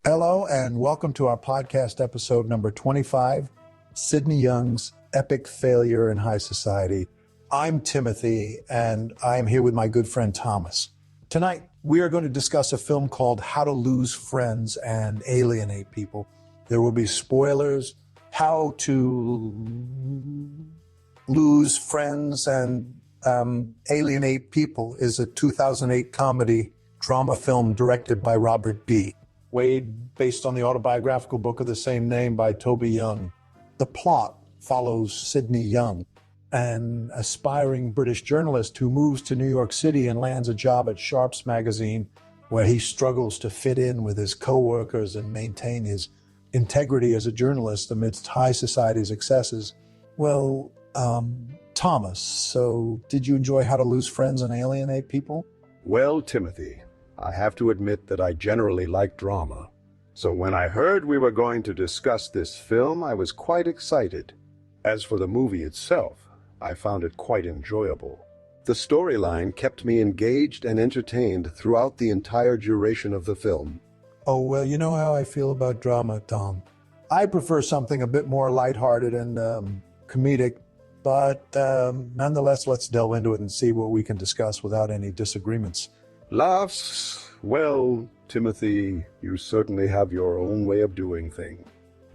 Hello, and welcome to our podcast episode number 25, Sidney Young's Epic Failure in High Society. I'm Timothy, and I'm here with my good friend Thomas. Tonight, we are going to discuss a film called How to Lose Friends and Alienate People. There will be spoilers. How to Lose Friends and Alienate People is a 2008 comedy drama film directed by Robert B. Wade, based on the autobiographical book of the same name by Toby Young. The plot follows Sidney Young, an aspiring British journalist who moves to New York City and lands a job at Sharp's magazine, where he struggles to fit in with his co-workers and maintain his integrity as a journalist amidst high society's excesses. Well, Thomas, so did you enjoy How to Lose Friends and Alienate People? Well, Timothy, I have to admit that I generally like drama. So when I heard we were going to discuss this film, I was quite excited. As for the movie itself, I found it quite enjoyable. The storyline kept me engaged and entertained throughout the entire duration of the film. Oh, well, you know how I feel about drama, Tom. I prefer something a bit more lighthearted and comedic, but nonetheless, let's delve into it and see what we can discuss without any disagreements. Laughs? Well, Timothy, you certainly have your own way of doing things.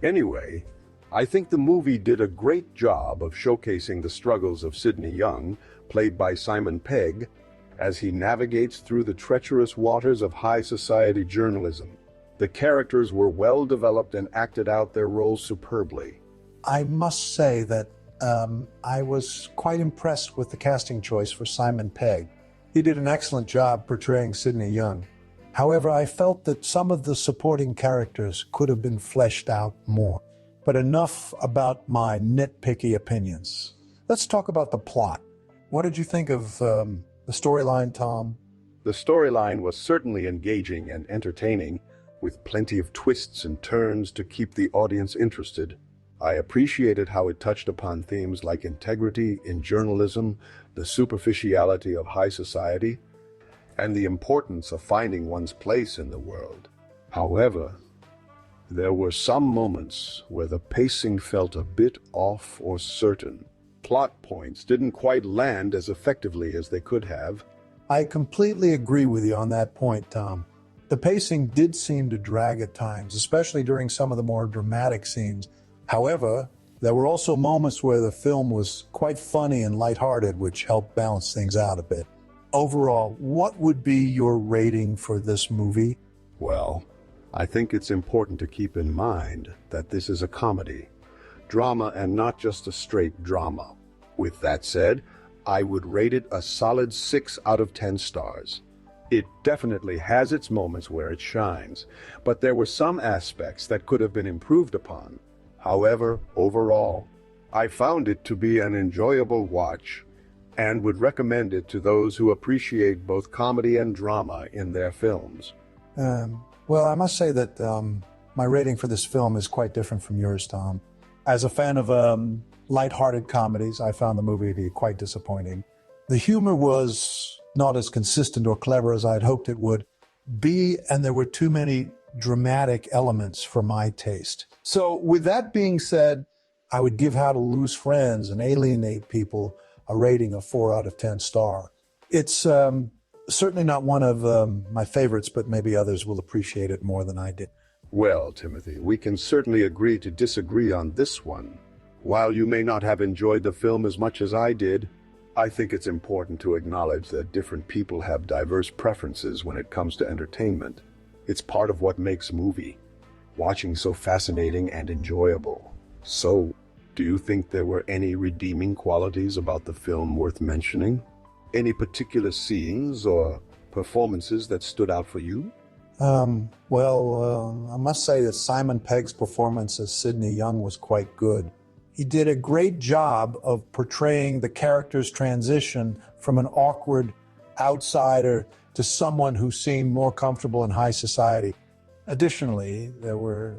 Anyway, I think the movie did a great job of showcasing the struggles of Sidney Young, played by Simon Pegg, as he navigates through the treacherous waters of high society journalism. The characters were well developed and acted out their roles superbly. I must say that I was quite impressed with the casting choice for Simon Pegg. He did an excellent job portraying Sidney Young. However, I felt that some of the supporting characters could have been fleshed out more. But enough about my nitpicky opinions. Let's talk about the plot. What did you think of the storyline, Tom? The storyline was certainly engaging and entertaining, with plenty of twists and turns to keep the audience interested. I appreciated how it touched upon themes like integrity in journalism, the superficiality of high society, and the importance of finding one's place in the world. However, there were some moments where the pacing felt a bit off or certain. Plot points didn't quite land as effectively as they could have. I completely agree with you on that point, Tom. The pacing did seem to drag at times, especially during some of the more dramatic scenes. However, there were also moments where the film was quite funny and lighthearted, which helped balance things out a bit. Overall, what would be your rating for this movie? Well, I think it's important to keep in mind that this is a comedy, drama, and not just a straight drama. With that said, I would rate it a solid 6 out of 10 stars. It definitely has its moments where it shines, but there were some aspects that could have been improved upon. However, overall, I found it to be an enjoyable watch and would recommend it to those who appreciate both comedy and drama in their films. Well, I must say that my rating for this film is quite different from yours, Tom. As a fan of lighthearted comedies, I found the movie to be quite disappointing. The humor was not as consistent or clever as I'd hoped it would be, and there were too many dramatic elements for my taste. So with that being said, I would give How to Lose Friends and Alienate People a rating of 4 out of 10 star. It's certainly not one of my favorites, but maybe others will appreciate it more than I did. Well, Timothy, we can certainly agree to disagree on this one. While you may not have enjoyed the film as much as I did, I think it's important to acknowledge that different people have diverse preferences when it comes to entertainment. It's part of what makes movie watching so fascinating and enjoyable. So, do you think there were any redeeming qualities about the film worth mentioning? Any particular scenes or performances that stood out for you? I must say that Simon Pegg's performance as Sidney Young was quite good. He did a great job of portraying the character's transition from an awkward outsider to someone who seemed more comfortable in high society. Additionally, there were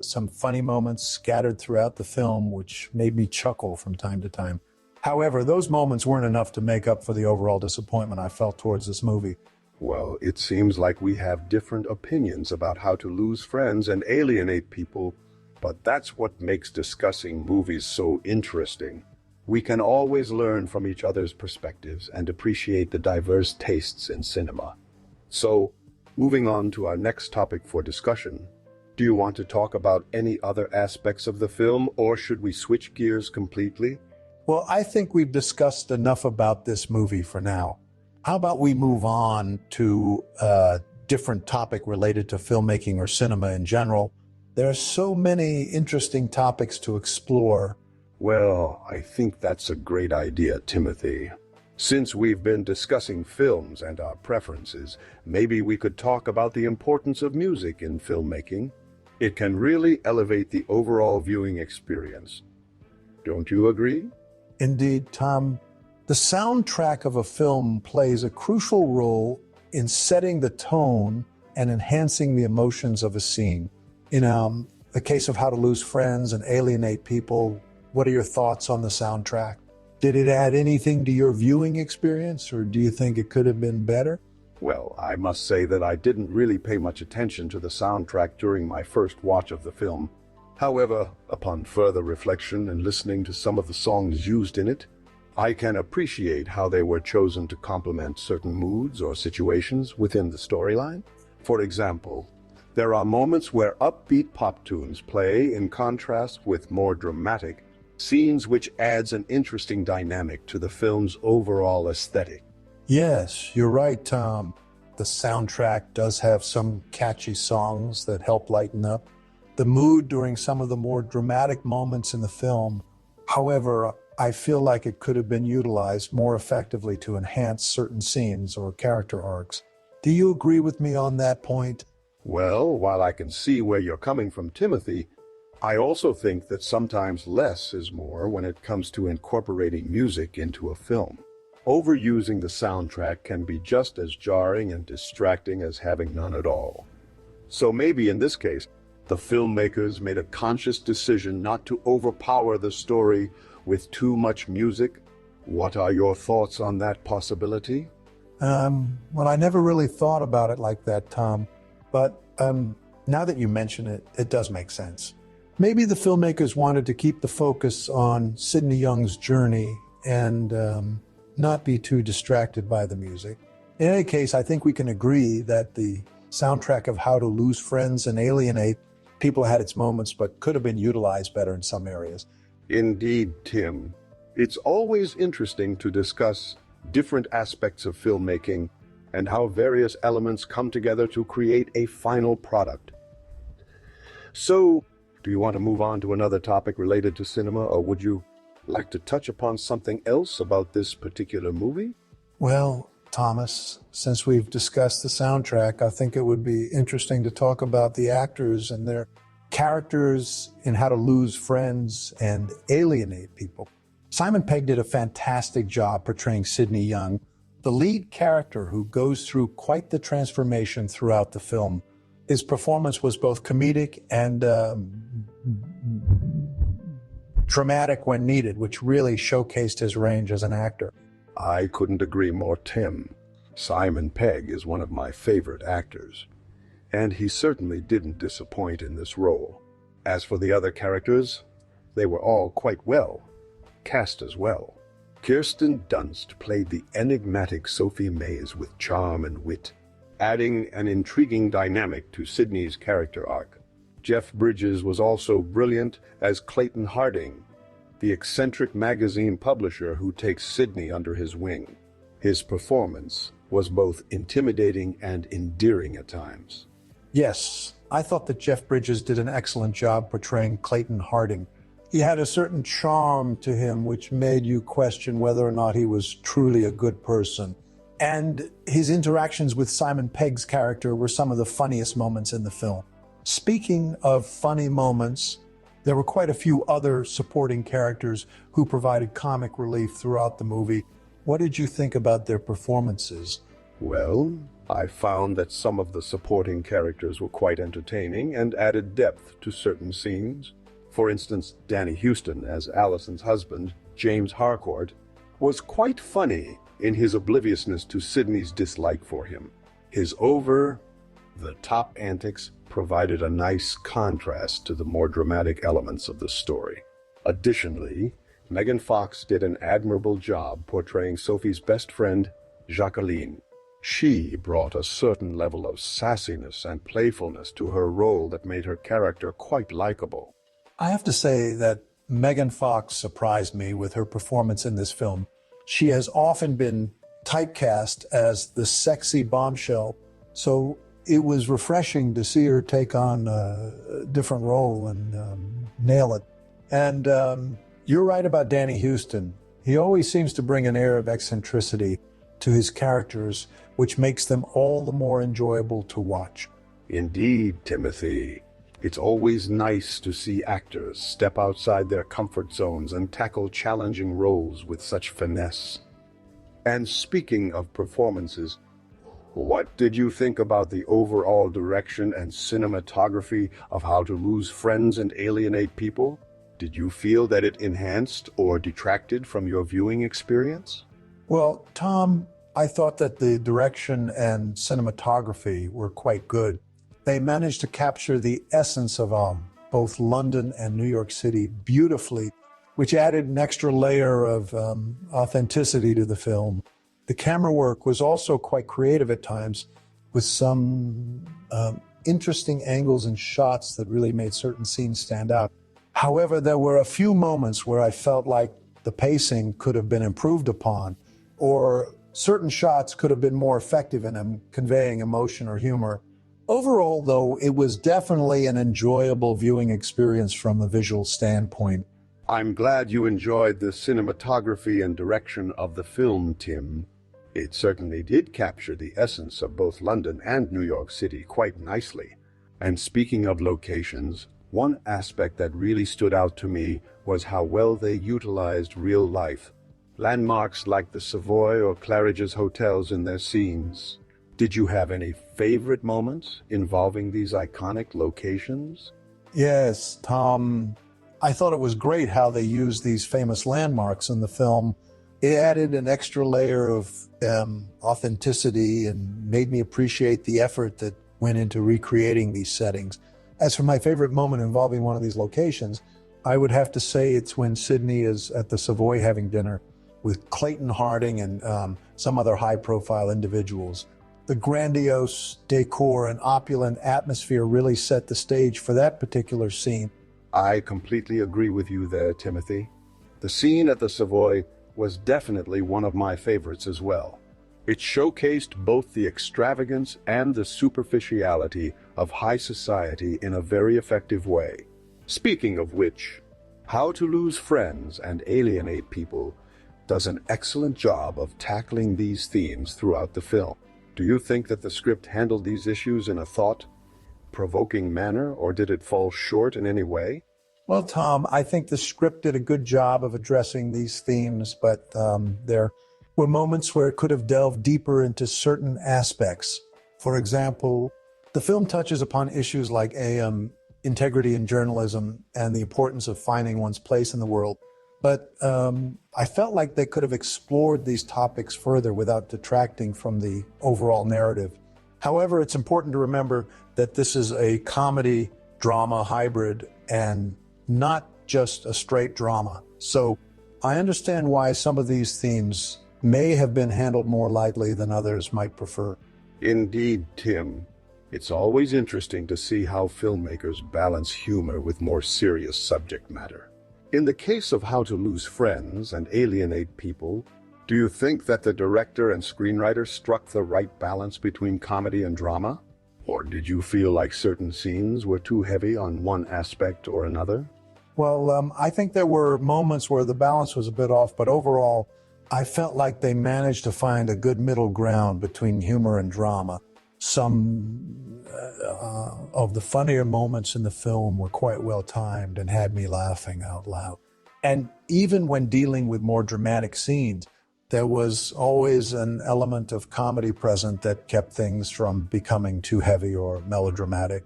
some funny moments scattered throughout the film, which made me chuckle from time to time. However, those moments weren't enough to make up for the overall disappointment I felt towards this movie. Well, it seems like we have different opinions about how to lose friends and alienate people, but that's what makes discussing movies so interesting. We can always learn from each other's perspectives and appreciate the diverse tastes in cinema. So, moving on to our next topic for discussion, do you want to talk about any other aspects of the film, or should we switch gears completely? Well, I think we've discussed enough about this movie for now. How about we move on to a different topic related to filmmaking or cinema in general? There are so many interesting topics to explore. Well, I think that's a great idea, Timothy. Since we've been discussing films and our preferences, maybe we could talk about the importance of music in filmmaking. It can really elevate the overall viewing experience. Don't you agree? Indeed, Tom. The soundtrack of a film plays a crucial role in setting the tone and enhancing the emotions of a scene. In the case of How to Lose Friends and Alienate People, what are your thoughts on the soundtrack? Did it add anything to your viewing experience, or do you think it could have been better? Well, I must say that I didn't really pay much attention to the soundtrack during my first watch of the film. However, upon further reflection and listening to some of the songs used in it, I can appreciate how they were chosen to complement certain moods or situations within the storyline. For example, there are moments where upbeat pop tunes play in contrast with more dramatic scenes, which adds an interesting dynamic to the film's overall aesthetic. Yes, you're right, Tom. The soundtrack does have some catchy songs that help lighten up the mood during some of the more dramatic moments in the film. However, I feel like it could have been utilized more effectively to enhance certain scenes or character arcs. Do you agree with me on that point? Well, while I can see where you're coming from, Timothy, I also think that sometimes less is more when it comes to incorporating music into a film. Overusing the soundtrack can be just as jarring and distracting as having none at all. So maybe in this case, the filmmakers made a conscious decision not to overpower the story with too much music. What are your thoughts on that possibility? Well, I never really thought about it like that, Tom. But now that you mention it, it does make sense. Maybe the filmmakers wanted to keep the focus on Sidney Young's journey and not be too distracted by the music. In any case, I think we can agree that the soundtrack of How to Lose Friends and Alienate People had its moments, but could have been utilized better in some areas. Indeed, Tim. It's always interesting to discuss different aspects of filmmaking and how various elements come together to create a final product. So, do you want to move on to another topic related to cinema, or would you like to touch upon something else about this particular movie? Well, Thomas, since we've discussed the soundtrack, I think it would be interesting to talk about the actors and their characters in How to Lose Friends and Alienate People. Simon Pegg did a fantastic job portraying Sidney Young, the lead character who goes through quite the transformation throughout the film. His performance was both comedic and dramatic when needed, which really showcased his range as an actor. I couldn't agree more, Tim. Simon Pegg is one of my favorite actors, and he certainly didn't disappoint in this role. As for the other characters, they were all quite well cast as well. Kirsten Dunst played the enigmatic Sophie Mays with charm and wit, adding an intriguing dynamic to Sidney's character arc. Jeff Bridges was also brilliant as Clayton Harding, the eccentric magazine publisher who takes Sidney under his wing. His performance was both intimidating and endearing at times. Yes, I thought that Jeff Bridges did an excellent job portraying Clayton Harding. He had a certain charm to him which made you question whether or not he was truly a good person. And his interactions with Simon Pegg's character were some of the funniest moments in the film. Speaking of funny moments, there were quite a few other supporting characters who provided comic relief throughout the movie. What did you think about their performances? Well, I found that some of the supporting characters were quite entertaining and added depth to certain scenes. For instance, Danny Huston as Allison's husband, James Harcourt, was quite funny in his obliviousness to Sidney's dislike for him. His over-the-top antics provided a nice contrast to the more dramatic elements of the story. Additionally, Megan Fox did an admirable job portraying Sophie's best friend, Jacqueline. She brought a certain level of sassiness and playfulness to her role that made her character quite likable. I have to say that Megan Fox surprised me with her performance in this film. She has often been typecast as the sexy bombshell, so it was refreshing to see her take on a different role and nail it. And you're right about Danny Huston. He always seems to bring an air of eccentricity to his characters, which makes them all the more enjoyable to watch. Indeed, Timothy. It's always nice to see actors step outside their comfort zones and tackle challenging roles with such finesse. And speaking of performances, what did you think about the overall direction and cinematography of How to Lose Friends and Alienate People? Did you feel that it enhanced or detracted from your viewing experience? Well, Tom, I thought that the direction and cinematography were quite good. They managed to capture the essence of both London and New York City beautifully, which added an extra layer of authenticity to the film. The camera work was also quite creative at times, with some interesting angles and shots that really made certain scenes stand out. However, there were a few moments where I felt like the pacing could have been improved upon, or certain shots could have been more effective in conveying emotion or humor. Overall, though, it was definitely an enjoyable viewing experience from a visual standpoint. I'm glad you enjoyed the cinematography and direction of the film, Tim. It certainly did capture the essence of both London and New York City quite nicely. And speaking of locations, one aspect that really stood out to me was how well they utilized real life. Landmarks like the Savoy or Claridge's hotels in their scenes. Did you have any favorite moments involving these iconic locations? Yes, Tom. I thought it was great how they used these famous landmarks in the film. It added an extra layer of authenticity and made me appreciate the effort that went into recreating these settings. As for my favorite moment involving one of these locations, I would have to say it's when Sidney is at the Savoy having dinner with Clayton Harding and some other high-profile individuals. The grandiose decor and opulent atmosphere really set the stage for that particular scene. I completely agree with you there, Timothy. The scene at the Savoy was definitely one of my favorites as well. It showcased both the extravagance and the superficiality of high society in a very effective way. Speaking of which, How to Lose Friends and Alienate People does an excellent job of tackling these themes throughout the film. Do you think that the script handled these issues in a thought-provoking manner, or did it fall short in any way? Well, Tom, I think the script did a good job of addressing these themes, but there were moments where it could have delved deeper into certain aspects. For example, the film touches upon issues like integrity in journalism and the importance of finding one's place in the world. But I felt like they could have explored these topics further without detracting from the overall narrative. However, it's important to remember that this is a comedy-drama hybrid and not just a straight drama. So I understand why some of these themes may have been handled more lightly than others might prefer. Indeed, Tim. It's always interesting to see how filmmakers balance humor with more serious subject matter. In the case of How to Lose Friends and Alienate People, do you think that the director and screenwriter struck the right balance between comedy and drama? Or did you feel like certain scenes were too heavy on one aspect or another? Well, I think there were moments where the balance was a bit off, but overall, I felt like they managed to find a good middle ground between humor and drama. Some of the funnier moments in the film were quite well timed and had me laughing out loud. And even when dealing with more dramatic scenes, there was always an element of comedy present that kept things from becoming too heavy or melodramatic.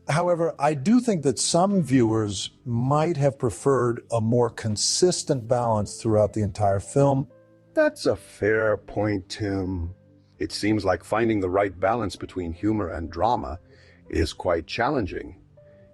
However, I do think that some viewers might have preferred a more consistent balance throughout the entire film. That's a fair point, Tim. It seems like finding the right balance between humor and drama is quite challenging,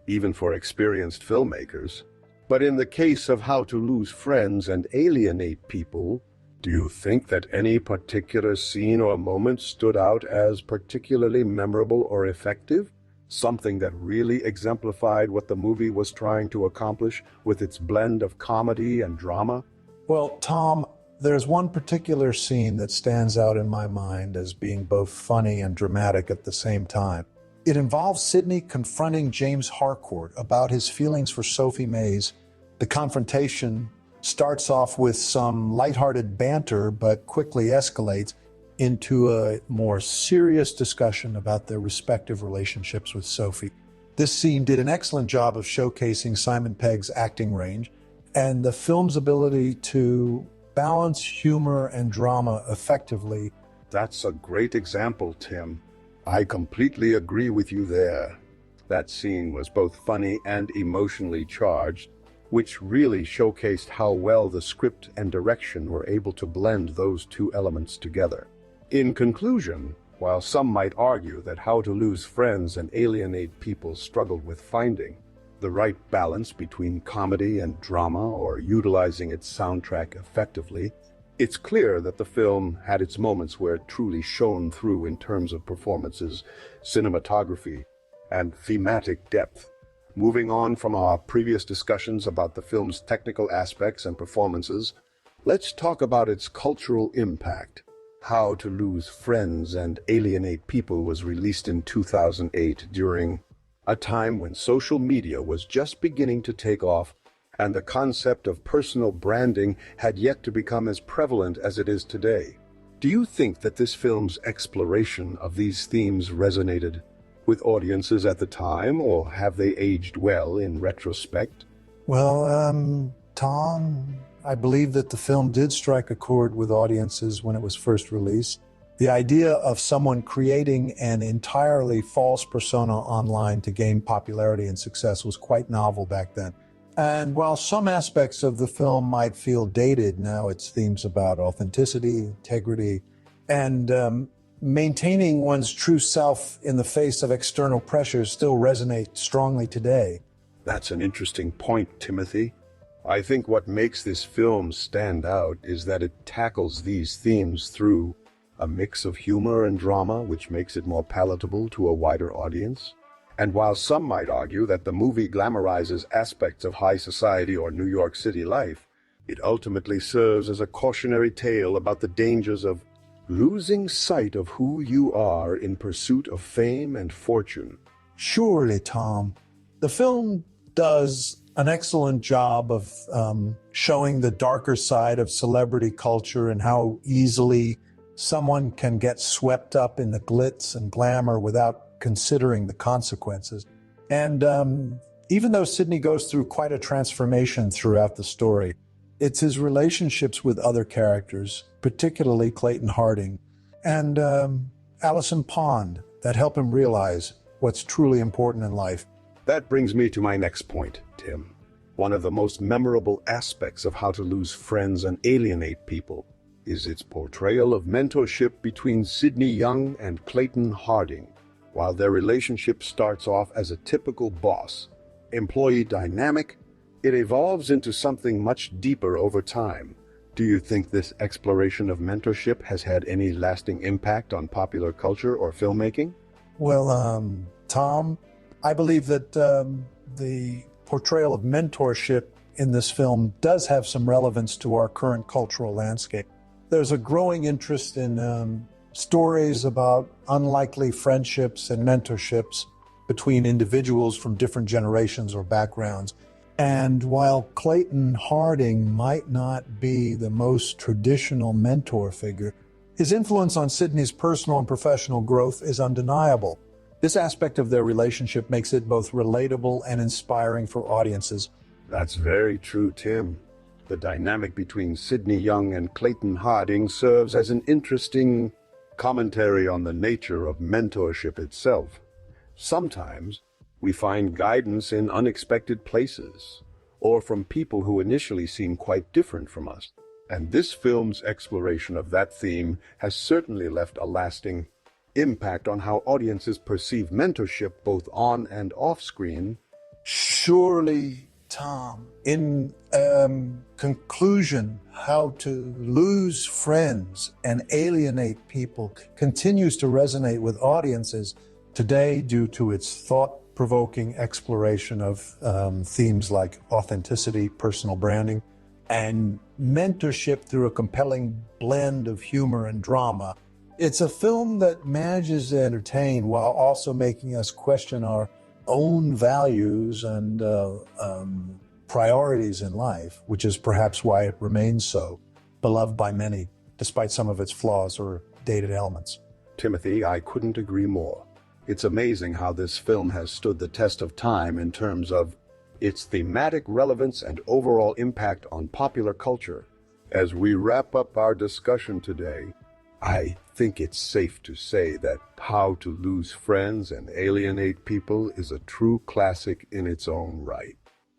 even for experienced filmmakers. But in the case of How to Lose Friends and Alienate People, do you think that any particular scene or moment stood out as particularly memorable or effective? Something that really exemplified what the movie was trying to accomplish with its blend of comedy and drama? Well, Tom, there's one particular scene that stands out in my mind as being both funny and dramatic at the same time. It involves Sidney confronting James Harcourt about his feelings for Sophie Mays. The confrontation starts off with some lighthearted banter, but quickly escalates into a more serious discussion about their respective relationships with Sophie. This scene did an excellent job of showcasing Simon Pegg's acting range and the film's ability to balance humor and drama effectively. That's a great example, Tim. I completely agree with you there. That scene was both funny and emotionally charged, which really showcased how well the script and direction were able to blend those two elements together. In conclusion, while some might argue that How to Lose Friends and Alienate People struggled with finding the right balance between comedy and drama or utilizing its soundtrack effectively, it's clear that the film had its moments where it truly shone through in terms of performances, cinematography, and thematic depth. Moving on from our previous discussions about the film's technical aspects and performances, let's talk about its cultural impact. How to Lose Friends and Alienate People was released in 2008 during a time when social media was just beginning to take off and the concept of personal branding had yet to become as prevalent as it is today. Do you think that this film's exploration of these themes resonated with audiences at the time, or have they aged well in retrospect? Well, Tom, I believe that the film did strike a chord with audiences when it was first released. The idea of someone creating an entirely false persona online to gain popularity and success was quite novel back then. And while some aspects of the film might feel dated now, its themes about authenticity, integrity, and maintaining one's true self in the face of external pressures still resonate strongly today. That's an interesting point, Timothy. I think what makes this film stand out is that it tackles these themes through a mix of humor and drama, which makes it more palatable to a wider audience. And while some might argue that the movie glamorizes aspects of high society or New York City life, it ultimately serves as a cautionary tale about the dangers of losing sight of who you are in pursuit of fame and fortune. Surely, Tom, the film does an excellent job of showing the darker side of celebrity culture and how easily someone can get swept up in the glitz and glamour without considering the consequences. And even though Sidney goes through quite a transformation throughout the story, it's his relationships with other characters, particularly Clayton Harding and Allison Pond, that help him realize what's truly important in life. That brings me to my next point, Tim. One of the most memorable aspects of How to Lose Friends and Alienate People is its portrayal of mentorship between Sidney Young and Clayton Harding. While their relationship starts off as a typical boss-employee dynamic, it evolves into something much deeper over time. Do you think this exploration of mentorship has had any lasting impact on popular culture or filmmaking? Well, Tom, I believe that the portrayal of mentorship in this film does have some relevance to our current cultural landscape. There's a growing interest in stories about unlikely friendships and mentorships between individuals from different generations or backgrounds. And while Clayton Harding might not be the most traditional mentor figure, his influence on Sidney's personal and professional growth is undeniable. This aspect of their relationship makes it both relatable and inspiring for audiences. That's very true, Tim. The dynamic between Sidney Young and Clayton Harding serves as an interesting commentary on the nature of mentorship itself. Sometimes we find guidance in unexpected places, or from people who initially seem quite different from us. And this film's exploration of that theme has certainly left a lasting impact on how audiences perceive mentorship both on and off screen. Surely, Tom, in conclusion, How to Lose Friends and Alienate People continues to resonate with audiences today due to its thought-provoking exploration of themes like authenticity, personal branding, and mentorship through a compelling blend of humor and drama. It's a film that manages to entertain while also making us question our own values and priorities in life, which is perhaps why it remains so beloved by many, despite some of its flaws or dated elements. Timothy, I couldn't agree more. It's amazing how this film has stood the test of time in terms of its thematic relevance and overall impact on popular culture. As we wrap up our discussion today, I think it's safe to say that How to Lose Friends and Alienate People is a true classic in its own right.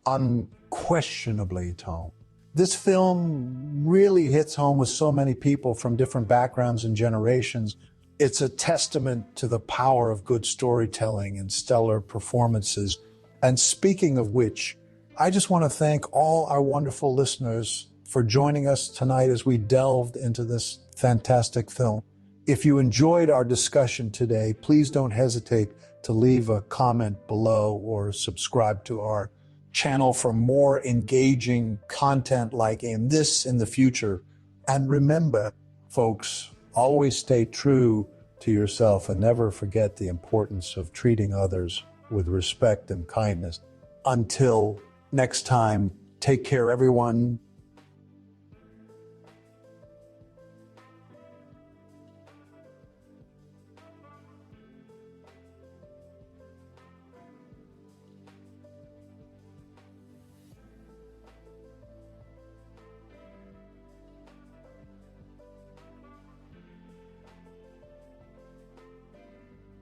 Unquestionably, Tom. This film really hits home with so many people from different backgrounds and generations. It's a testament to the power of good storytelling and stellar performances. And speaking of which, I just want to thank all our wonderful listeners for joining us tonight as we delved into this fantastic film. If you enjoyed our discussion today, please don't hesitate to leave a comment below or subscribe to our channel for more engaging content like this in the future. And remember, folks, always stay true to yourself and never forget the importance of treating others with respect and kindness. Until next time, take care, everyone.